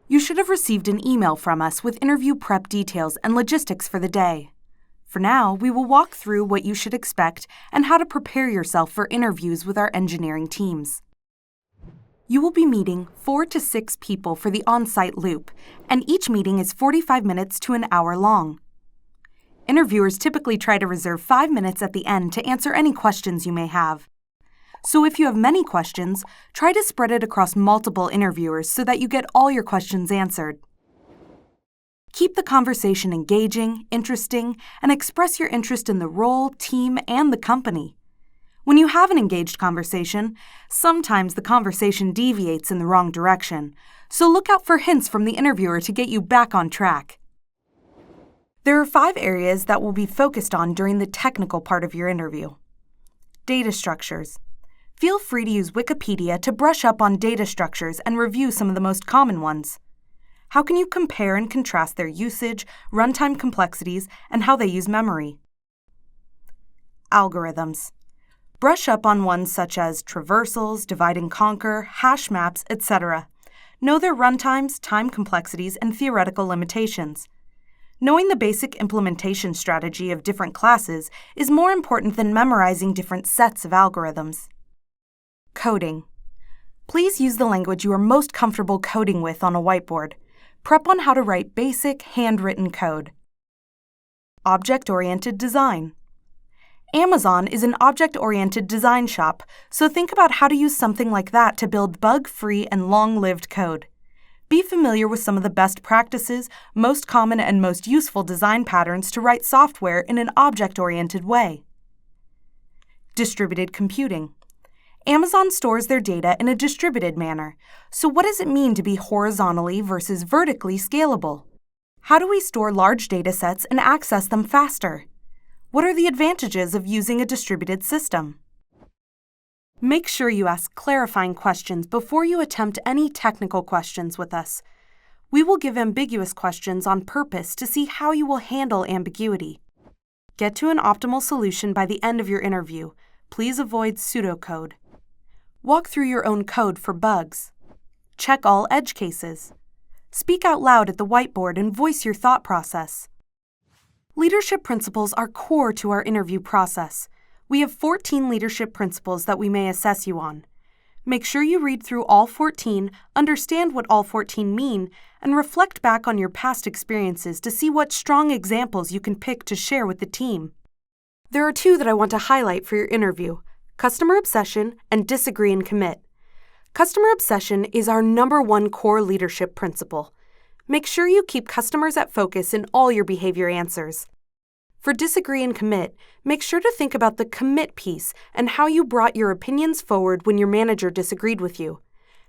You should have received an email from us with interview prep details and logistics for the day. For now, we will walk through what you should expect and how to prepare yourself for interviews with our engineering teams. You will be meeting 4 to 6 people for the on-site loop, and each meeting is 45 minutes to an hour long. Interviewers typically try to reserve 5 minutes at the end to answer any questions you may have. So if you have many questions, try to spread it across multiple interviewers so that you get all your questions answered. Keep the conversation engaging, interesting, and express your interest in the role, team, and the company. When you have an engaged conversation, sometimes the conversation deviates in the wrong direction, so look out for hints from the interviewer to get you back on track. There are 5 areas that will be focused on during the technical part of your interview. Data structures. Feel free to use Wikipedia to brush up on data structures and review some of the most common ones. How can you compare and contrast their usage, runtime complexities, and how they use memory? Algorithms. Brush up on ones such as traversals, divide and conquer, hash maps, etc. Know their runtimes, time complexities, and theoretical limitations. Knowing the basic implementation strategy of different classes is more important than memorizing different sets of algorithms. Coding. Please use the language you are most comfortable coding with on a whiteboard. Prep on how to write basic, handwritten code. Object-oriented design. Amazon is an object-oriented design shop, so think about how to use something like that to build bug-free and long-lived code. Be familiar with some of the best practices, most common and most useful design patterns to write software in an object-oriented way. Distributed computing. Amazon stores their data in a distributed manner, so what does it mean to be horizontally versus vertically scalable? How do we store large data sets and access them faster? What are the advantages of using a distributed system? Make sure you ask clarifying questions before you attempt any technical questions with us. We will give ambiguous questions on purpose to see how you will handle ambiguity. Get to an optimal solution by the end of your interview. Please avoid pseudocode. Walk through your own code for bugs. Check all edge cases. Speak out loud at the whiteboard and voice your thought process. Leadership principles are core to our interview process. We have 14 leadership principles that we may assess you on. Make sure you read through all 14, understand what all 14 mean, and reflect back on your past experiences to see what strong examples you can pick to share with the team. There are 2 that I want to highlight for your interview: customer obsession and disagree and commit. Customer obsession is our #1 core leadership principle. Make sure you keep customers at focus in all your behavior answers. For disagree and commit, make sure to think about the commit piece and how you brought your opinions forward when your manager disagreed with you.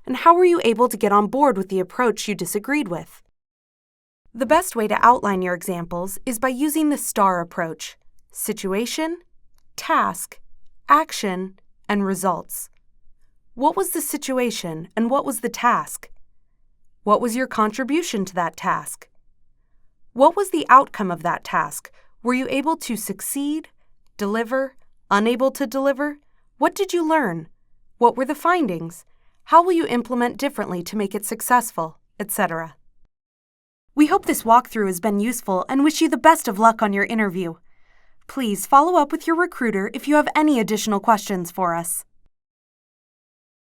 And how were you able to get on board with the approach you disagreed with? The best way to outline your examples is by using the STAR approach: situation, task, action, and results. What was the situation and what was the task? What was your contribution to that task? What was the outcome of that task? Were you able to succeed, deliver, unable to deliver? What did you learn? What were the findings? How will you implement differently to make it successful, etc.? We hope this walkthrough has been useful and wish you the best of luck on your interview. Please follow up with your recruiter if you have any additional questions for us.